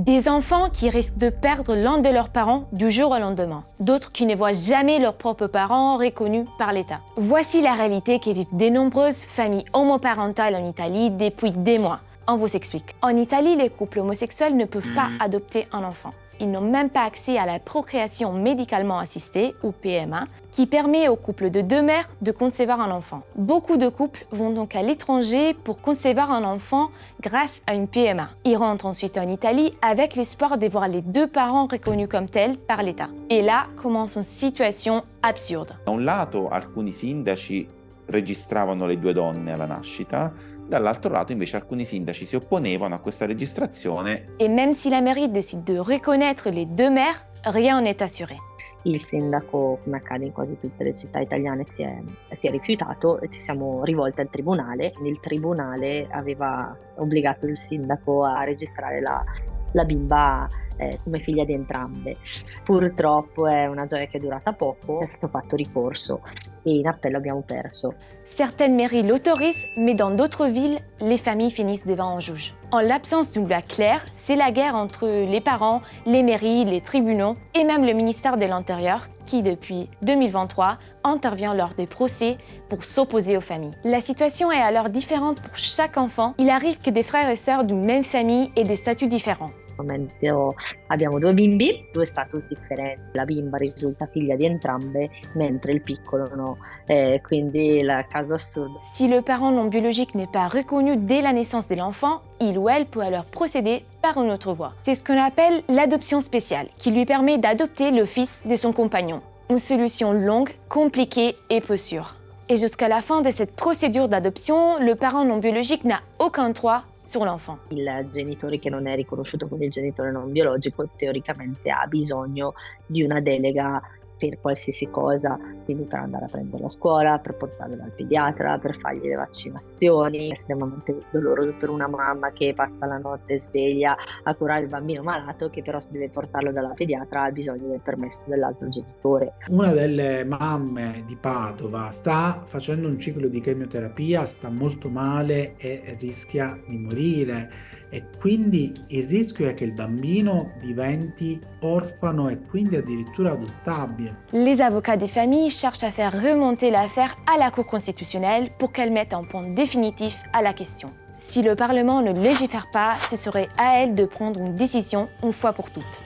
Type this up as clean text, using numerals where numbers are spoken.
Des enfants qui risquent de perdre l'un de leurs parents du jour au lendemain. D'autres qui ne voient jamais leurs propres parents reconnus par l'État. Voici la réalité que vivent de nombreuses familles homoparentales en Italie depuis des mois. On vous explique. En Italie, les couples homosexuels ne peuvent pas adopter un enfant. Ils n'ont même pas accès à la procréation médicalement assistée, ou PMA, qui permet aux couples de deux mères de concevoir un enfant. Beaucoup de couples vont donc à l'étranger pour concevoir un enfant grâce à une PMA. Ils rentrent ensuite en Italie avec l'espoir de voir les deux parents reconnus comme tels par l'État. Et là commence une situation absurde. Da un lato, alcuni sindaci registravano le due donne alla nascita, dall'altro lato invece alcuni sindaci si opponevano a questa registrazione. Et même si la mairie décide de reconnaître les deux mères, rien n'est assuré. Il sindaco, come accade in quasi tutte le città italiane, si è rifiutato e ci siamo rivolti al tribunale. Il tribunale aveva obbligato il sindaco a registrare la bimba come figlia di entrambe. Purtroppo è una gioia che è durata poco, è stato fatto ricorso e in appello abbiamo perso. Certaines mairies l'autorisent, mais dans d'autres villes, les familles finissent devant un juge. En l'absence d'une loi claire, c'est la guerre entre les parents, les mairies, les tribunaux et même le ministère de l'Intérieur qui, depuis 2023, intervient lors des procès pour s'opposer aux familles. La situation est alors différente pour chaque enfant. Il arrive que des frères et sœurs d'une même famille aient des statuts différents. Al momento abbiamo due bimbi, due status differenti. La bimba risulta figlia di entrambe, mentre il piccolo no. Quindi il caso assurdo. Si le parent non biologique n'est pas reconnu dès la naissance de l'enfant, il ou elle peut alors procéder par une autre voie. C'est ce qu'on appelle l'adoption spéciale, qui lui permet d'adopter le fils de son compagnon. Une solution longue, compliquée et peu sûre. Et jusqu'à la fin de cette procédure d'adoption, le parent non biologique n'a aucun droit sur l'enfant. Il genitore che non è riconosciuto come il genitore non biologico teoricamente ha bisogno di una delega per qualsiasi cosa, quindi per andare a prenderlo a scuola, per portarlo dal pediatra, per fargli le vaccinazioni. È estremamente doloroso per una mamma che passa la notte sveglia a curare il bambino malato, che però se deve portarlo dalla pediatra ha bisogno del permesso dell'altro genitore. Una delle mamme di Padova sta facendo un ciclo di chemioterapia, sta molto male e rischia di morire. E quindi il rischio è che il bambino diventi orfano e quindi addirittura adottabile. Les avocats des familles cherchent à faire remonter l'affaire à la Cour constitutionnelle pour qu'elle mette un point définitif à la question. Si le Parlement ne légifère pas, ce serait à elle de prendre une décision une fois pour toutes.